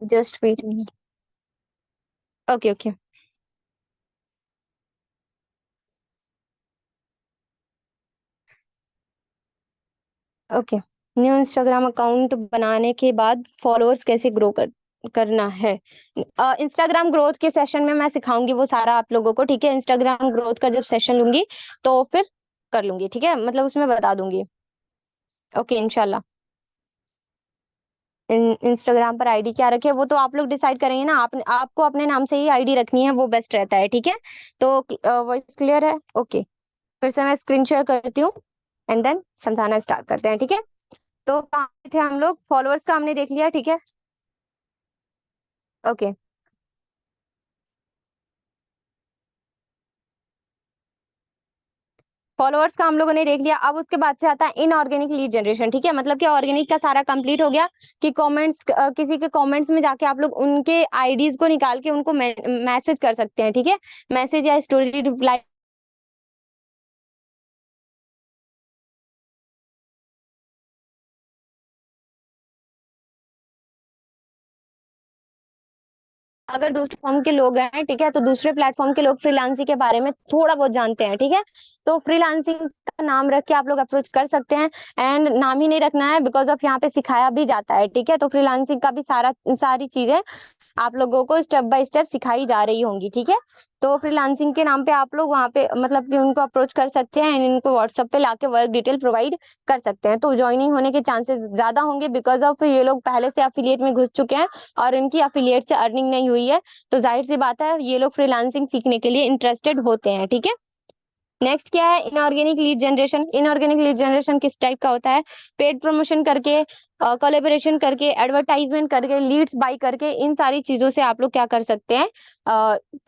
Just wait minute. Okay okay okay. New Instagram account बनाने के बाद फॉलोअर्स कैसे ग्रो करना है। इंस्टाग्राम ग्रोथ के सेशन में मैं सिखाऊंगी वो सारा आप लोगों को, ठीक है। इंस्टाग्राम ग्रोथ का जब सेशन लूंगी तो फिर कर लूंगी, ठीक है, मतलब उसमें बता दूंगी। ओके इंशाल्लाह। इंस्टाग्राम पर आईडी क्या रखे वो तो आप लोग डिसाइड करेंगे ना, आपको अपने नाम से ही आईडी रखनी है, वो बेस्ट रहता है, ठीक है। तो वॉइस क्लियर है? ओके। फिर से मैं स्क्रीन शेयर करती हूँ, एंड देन समझाना स्टार्ट करते हैं, ठीक है। तो कहाँ पे थे हम लोग? फॉलोअर्स का हमने देख लिया, ठीक है। ओके। फॉलोअर्स का हम लोगों ने देख लिया। अब उसके बाद से आता है इनऑर्गेनिक लीड जनरेशन, ठीक है। मतलब कि ऑर्गेनिक का सारा कंप्लीट हो गया, कि कमेंट्स, किसी के कमेंट्स में जाके आप लोग उनके आईडीज को निकाल के उनको मैसेज कर सकते हैं, ठीक है। मैसेज या स्टोरी रिप्लाई अगर दूसरे फॉर्म के लोग हैं, ठीक है, तो दूसरे प्लेटफॉर्म के लोग फ्रीलांसिंग के बारे में थोड़ा बहुत जानते हैं, ठीक है। तो फ्रीलांसिंग का नाम रख के आप लोग अप्रोच कर सकते हैं। एंड नाम ही नहीं रखना है, बिकॉज ऑफ यहाँ पे सिखाया भी जाता है, ठीक है। तो फ्रीलांसिंग का भी सारी चीजें आप लोगों को स्टेप बाय स्टेप सिखाई जा रही होंगी, ठीक है। तो फ्रीलांसिंग के नाम पे आप लोग वहाँ पे मतलब कि उनको अप्रोच कर सकते हैं, एंड इनको व्हाट्सएप पे लाके वर्क डिटेल प्रोवाइड कर सकते हैं। तो ज्वाइनिंग होने के चांसेस ज्यादा होंगे, बिकॉज ऑफ ये लोग पहले से अफिलिएट में घुस चुके हैं और इनकी अफिलिएट से अर्निंग नहीं हुई है। तो जाहिर सी बात है ये लोग फ्रीलांसिंग सीखने के लिए इंटरेस्टेड होते हैं, ठीक है। नेक्स्ट क्या है? Inorganic lead generation. Inorganic lead generation किस टाइप का होता है? पेड प्रमोशन करके, कोलेबोरेशन करके, एडवर्टाइजमेंट करके, लीड्स बाय करके, इन सारी चीजों से आप लोग क्या कर सकते हैं,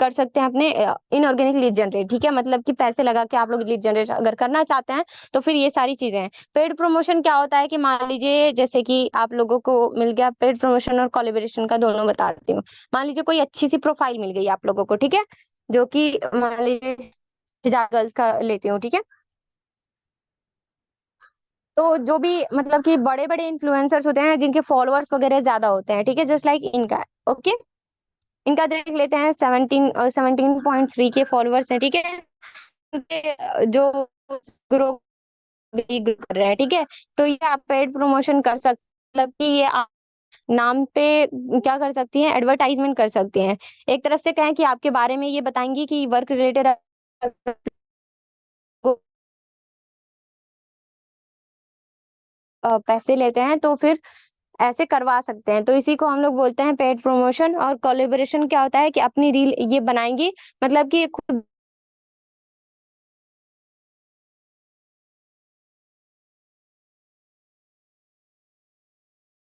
कर सकते हैं अपने इनऑर्गेनिक लीड जनरेट, ठीक है। मतलब कि पैसे लगा के आप लोग लीड जनरेट अगर करना चाहते हैं तो फिर ये सारी चीजें हैं। पेड प्रमोशन क्या होता है कि मान लीजिए जैसे कि आप लोगों को मिल गया पेड प्रमोशन और कोलेबोरेशन का, दोनों बताती हूँ। मान लीजिए कोई अच्छी सी प्रोफाइल मिल गई आप लोगों को, ठीक है, जो कि मान लीजिए हिजाब गर्ल्स का लेती हूँ, ठीक है। तो जो भी मतलब कि बड़े बड़े इन्फ्लुएंसर्स होते हैं जिनके फॉलोअर्स वगैरह ज्यादा होते हैं, ठीक है, जस्ट लाइक इनका, ओके। इनका देख लेते हैं, 17.3 के फॉलोअर्स हैं, ठीक है। इनके जो ग्रो भी ग्रो कर रहे हैं, ठीक है। तो ये आप पेड प्रमोशन कर सकते, मतलब कि ये आप नाम पे क्या कर सकती हैं, एडवर्टाइजमेंट कर सकती हैं। एक तरफ से कहें कि आपके बारे में ये बताएंगी कि वर्क रिलेटेड पैसे लेते हैं, तो फिर ऐसे करवा सकते हैं। तो इसी को हम लोग बोलते हैं पेड प्रमोशन। और कोलेबोरेशन क्या होता है कि अपनी रील ये बनाएंगी, मतलब कि खुद,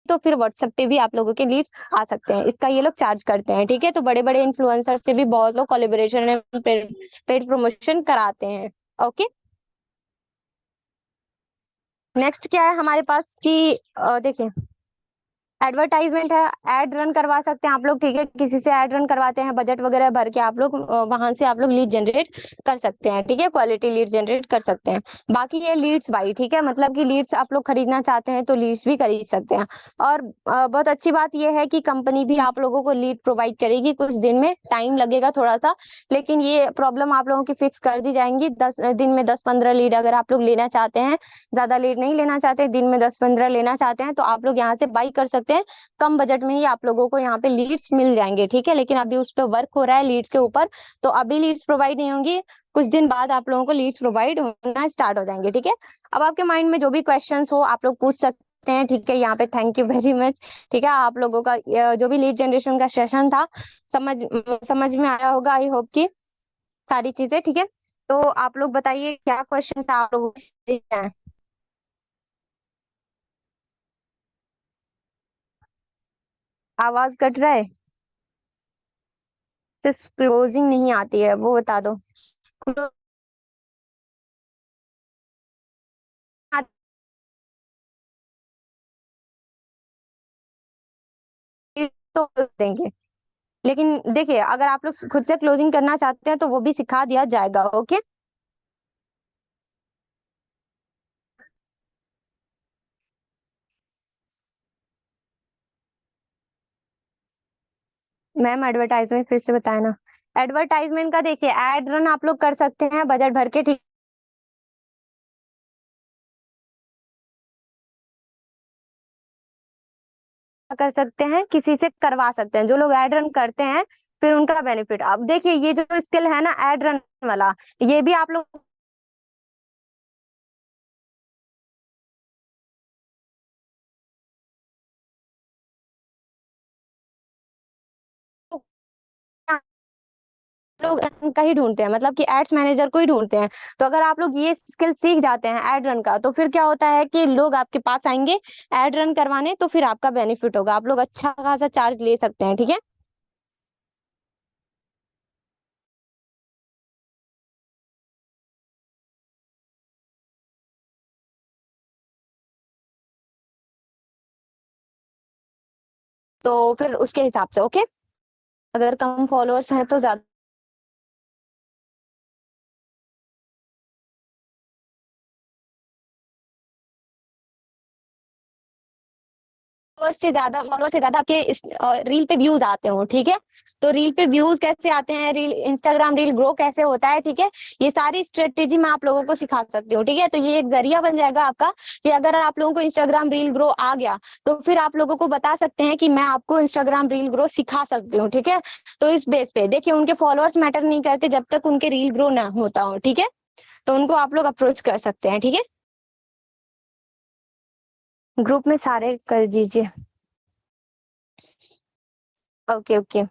तो फिर व्हाट्सएप पे भी आप लोगों के लीड्स आ सकते हैं। इसका ये लोग चार्ज करते हैं, ठीक है। तो बड़े बड़े इन्फ्लुएंसर से भी बहुत लोग कोलेबोरेशन में पेड प्रमोशन कराते हैं, ओके। नेक्स्ट क्या है हमारे पास कि देखिए, एडवर्टाइजमेंट है, एड रन करवा सकते हैं आप लोग, ठीक है। किसी से एड रन करवाते हैं, बजट वगैरह भर के आप लोग वहां से आप लोग लीड जनरेट कर सकते हैं, ठीक है। क्वालिटी लीड जनरेट कर सकते हैं। बाकी ये लीड्स बाई, ठीक है, मतलब कि लीड्स आप लोग खरीदना चाहते हैं तो लीड्स भी खरीद सकते हैं। और बहुत अच्छी बात यह है कि कंपनी भी आप लोगों को लीड प्रोवाइड करेगी, कुछ दिन में टाइम लगेगा थोड़ा सा, लेकिन ये प्रॉब्लम आप लोगों की फिक्स कर दी जाएंगी। 10 दिन में 10-15 लीड अगर आप लोग लेना चाहते हैं, ज्यादा लीड नहीं लेना चाहते, दिन में 10-15 लेना चाहते हैं, तो आप लोग यहाँ से बाई कर सकते हैं। कम बजट में ही आप लोगों को यहाँ पे लीड्स मिल जाएंगे, ठीक है। लेकिन अभी उस पर वर्क हो रहा है लीड्स के ऊपर, तो अभी लीड्स प्रोवाइड नहीं होंगी, कुछ दिन बाद आप लोगों को लीड्स प्रोवाइड होना स्टार्ट हो जाएंगे, ठीक है। अब आपके माइंड में जो भी क्वेश्चंस हो आप लोग पूछ सकते करते हैं, ठीक है। यहाँ पे थैंक यू वेरी मच, ठीक है। आप लोगों का जो भी लीड जनरेशन का सेशन था, समझ समझ में आया होगा, आई होप कि सारी चीजें, ठीक है। तो आप लोग बताइए क्या क्वेश्चन आप लोगों के हैं। आवाज कट रहा है, सिर्फ क्लोजिंग नहीं आती है, वो बता दो। Closing आती तो देंगे, लेकिन देखिए अगर आप लोग खुद से क्लोजिंग करना चाहते हैं तो वो भी सिखा दिया जाएगा, ओके। मैम एडवर्टाइजमेंट फिर से बताए ना। एडवर्टाइजमेंट का देखिए, एड रन आप लोग कर सकते हैं बजट भर के, ठीक है? कर सकते हैं, किसी से करवा सकते हैं, जो लोग एड रन करते हैं फिर उनका बेनिफिट। अब देखिए ये जो स्किल है ना एड रन वाला, ये भी आप लोग लोग का ही ढूंढते हैं, मतलब कि एड्स मैनेजर को ही ढूंढते हैं। तो अगर आप लोग ये स्किल सीख जाते हैं एड रन का, तो फिर क्या होता है कि लोग आपके पास आएंगे एड रन करवाने, तो फिर आपका बेनिफिट होगा, आप लोग अच्छा खासा चार्ज ले सकते हैं, ठीक है। तो फिर उसके हिसाब से, ओके। अगर कम फॉलोअर्स हैं तो ज्यादा फॉलोअर से ज्यादा आपके इस रील पे व्यूज आते हो, ठीक है। तो रील पे व्यूज कैसे आते हैं, रील इंस्टाग्राम रील ग्रो कैसे होता है, ठीक है। ये सारी स्ट्रेटेजी मैं आप लोगों को सिखा सकती हूँ, ठीक है। तो ये एक जरिया बन जाएगा आपका कि अगर आप लोगों को इंस्टाग्राम रील ग्रो आ गया, तो फिर आप लोगों को बता सकते हैं कि मैं आपको इंस्टाग्राम रील ग्रो सिखा सकती हूँ, ठीक है। तो इस बेस पे देखिए, उनके फॉलोअर्स मैटर नहीं करते जब तक उनके रील ग्रो ना होता हो, ठीक है। तो उनको आप लोग अप्रोच कर सकते हैं, ठीक है। ग्रुप में सारे कर दीजिए। Okay okay.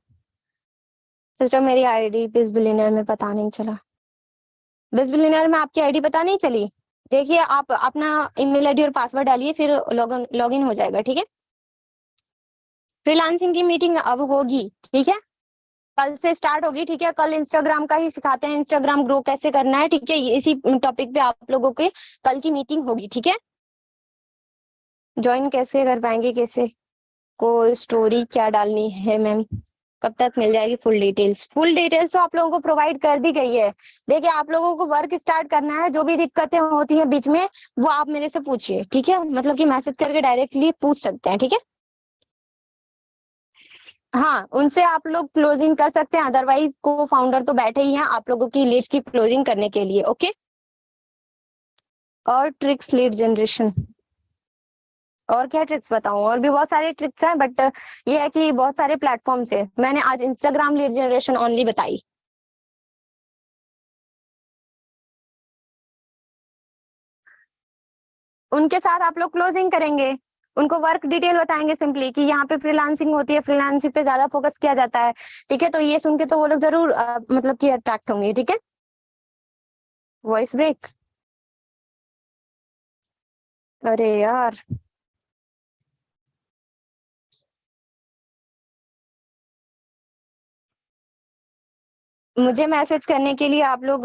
सिस्टर मेरी आईडी बिस बिलियनर में पता नहीं चला। बिस बिलियनर में आपकी आईडी पता नहीं चली। देखिए आप अपना ईमेल आईडी और पासवर्ड डालिए, फिर लॉगिन लॉगिन हो जाएगा, ठीक है। फ्रीलांसिंग की मीटिंग अब होगी, ठीक है। कल से स्टार्ट होगी, ठीक है। कल इंस्टाग्राम का ही सिखाते हैं, इंस्टाग्राम ग्रो कैसे करना है, ठीक है। इसी टॉपिक पे आप लोगों के कल की मीटिंग होगी, ठीक है। ज्वाइन कैसे कर पाएंगे, कैसे को स्टोरी क्या डालनी है मैम, कब तक मिल जाएगी फुल डिटेल्स। फुल डिटेल्स तो आप लोगों को प्रोवाइड कर दी गई है। देखिए आप लोगों को वर्क स्टार्ट करना है, जो भी दिक्कतें होती हैं बीच में वो आप मेरे से पूछिए, ठीक है। मतलब कि मैसेज करके डायरेक्टली पूछ सकते हैं, ठीक है। हाँ उनसे आप लोग क्लोजिंग कर सकते हैं, अदरवाइज को फाउंडर तो बैठे ही हैं आप लोगों की लीड्स की क्लोजिंग करने के लिए, ओके। और ट्रिक्स लीड जनरेशन, और क्या ट्रिक्स बताऊं, और भी बहुत सारे ट्रिक्स हैं, बट ये है कि बहुत सारे प्लेटफॉर्म्स है, मैंने आज इंस्टाग्राम लीड जनरेशन ओनली बताई। उनके साथ आप लोग क्लोजिंग करेंगे, उनको वर्क डिटेल बताएंगे सिंपली कि यहाँ पे फ्रीलांसिंग होती है, फ्रीलांसिंग पे ज्यादा फोकस किया जाता है, ठीक है। तो ये सुन के तो वो लोग जरूर मतलब कि अट्रैक्ट होंगे, ठीक है। वॉइस ब्रेक, अरे यार। मुझे मैसेज करने के लिए आप लोग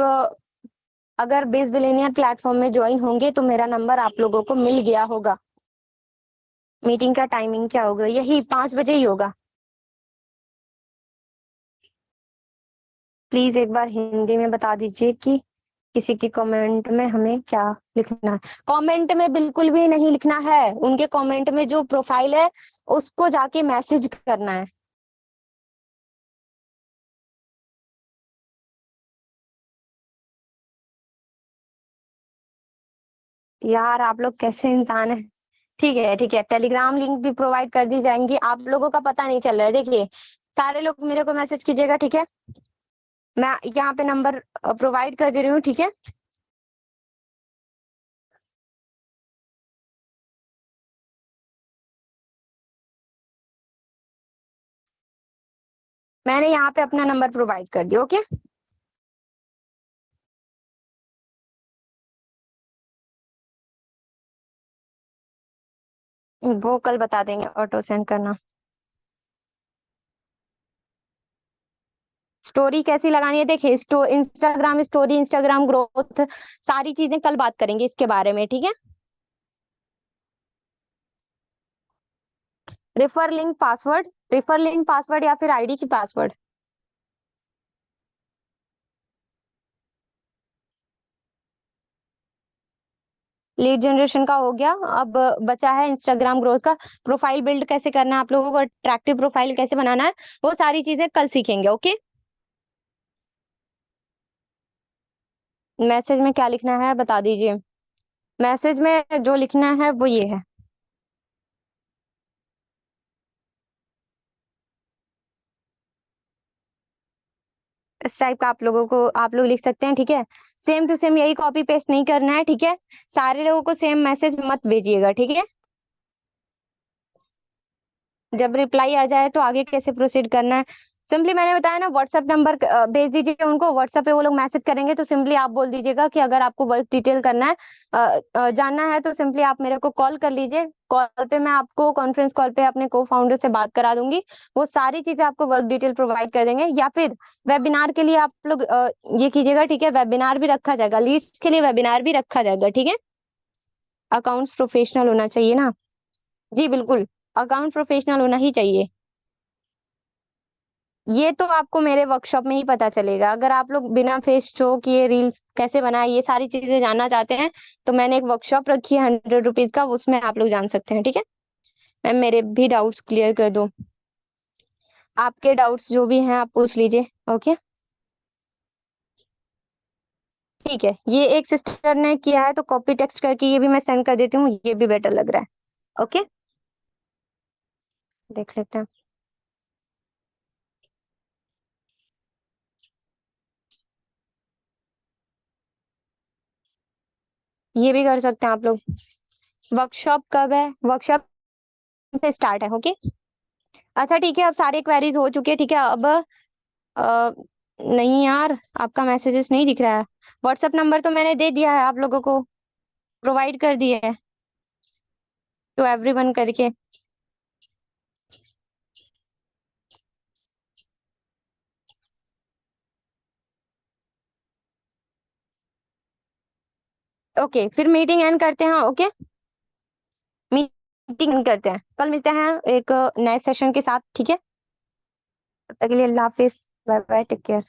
अगर बेस बिलियनियर प्लेटफॉर्म में ज्वाइन होंगे तो मेरा नंबर आप लोगों को मिल गया होगा। मीटिंग का टाइमिंग क्या होगा, यही 5 बजे ही होगा। प्लीज एक बार हिंदी में बता दीजिए कि किसी की कमेंट में हमें क्या लिखना है। कमेंट में बिल्कुल भी नहीं लिखना है, उनके कमेंट में जो प्रोफाइल है उसको जाके मैसेज करना है। यार आप लोग कैसे इंसान है। ठीक है, टेलीग्राम लिंक भी प्रोवाइड कर दी जाएंगी, आप लोगों का पता नहीं चल रहा है। देखिए सारे लोग मेरे को मैसेज कीजिएगा, ठीक है। मैं यहाँ पे नंबर प्रोवाइड कर दे रही हूँ, ठीक है। मैंने यहाँ पे अपना नंबर प्रोवाइड कर दिया। ओके, वो कल बता देंगे ऑटो सेंड करना। स्टोरी कैसी लगानी है, देखिए इंस्टाग्राम स्टोरी, इंस्टाग्राम ग्रोथ, सारी चीजें कल बात करेंगे इसके बारे में, ठीक है। रेफर लिंक पासवर्ड या फिर आईडी की पासवर्ड। लीड जनरेशन का हो गया, अब बचा है इंस्टाग्राम ग्रोथ का। प्रोफाइल बिल्ड कैसे करना है, आप लोगों को अट्रैक्टिव प्रोफाइल कैसे बनाना है, वो सारी चीजें कल सीखेंगे। ओके, मैसेज में क्या लिखना है बता दीजिए। मैसेज में जो लिखना है वो ये है। इस टाइप का आप लोग लिख सकते हैं, ठीक है। सेम टू सेम यही कॉपी पेस्ट नहीं करना है, ठीक है। सारे लोगों को सेम मैसेज मत भेजिएगा, ठीक है। जब रिप्लाई आ जाए तो आगे कैसे प्रोसीड करना है, सिंपली मैंने बताया ना, व्हाट्सएप नंबर भेज दीजिए उनको। व्हाट्सएप पे वो लोग मैसेज करेंगे तो सिंपली आप बोल दीजिएगा कि अगर आपको वर्क डिटेल करना है, जानना है, तो सिंपली आप मेरे को कॉल कर लीजिए। कॉल पे मैं आपको कॉन्फ्रेंस कॉल पे अपने को फाउंडर से बात करा दूंगी। वो सारी चीजें आपको वर्क डिटेल प्रोवाइड कर देंगे। या फिर वेबिनार के लिए आप लोग ये कीजिएगा, ठीक है। वेबिनार भी रखा जाएगा, लीड्स के लिए वेबिनार भी रखा जाएगा, ठीक है। अकाउंट्स प्रोफेशनल होना चाहिए ना। जी बिल्कुल, अकाउंट प्रोफेशनल होना ही चाहिए। ये तो आपको मेरे वर्कशॉप में ही पता चलेगा। अगर आप लोग बिना फेस शो किए रील्स कैसे बनाए, ये सारी चीजें जानना चाहते हैं, तो मैंने एक वर्कशॉप रखी है 100 रुपीज का, उसमें आप लोग जान सकते हैं, ठीक है। मैम मेरे भी डाउट्स क्लियर कर दो। आपके डाउट्स जो भी हैं आप पूछ लीजिए। ओके, ठीक है। ये एक सिस्टर ने किया है तो कॉपी टेक्स्ट करके ये भी मैं सेंड कर देती हूँ, ये भी बेटर लग रहा है। ओके, देख लेते हैं। ये भी कर सकते हैं आप लोग। वर्कशॉप कब है, वर्कशॉप से स्टार्ट है। ओके, अच्छा ठीक है, अब सारे क्वेरीज हो चुके हैं, ठीक है। अब अ, नहीं यार, आपका मैसेजेस नहीं दिख रहा है। व्हाट्सएप नंबर तो मैंने दे दिया है आप लोगों को, प्रोवाइड कर दिया है टू एवरीवन करके। ओके, फिर मीटिंग एंड करते हैं। ओके, मीटिंग एंड करते हैं, कल मिलते हैं एक नए सेशन के साथ, ठीक है। तब तक के लिए अल्लाह हाफिज, बाय बाय, टेक केयर।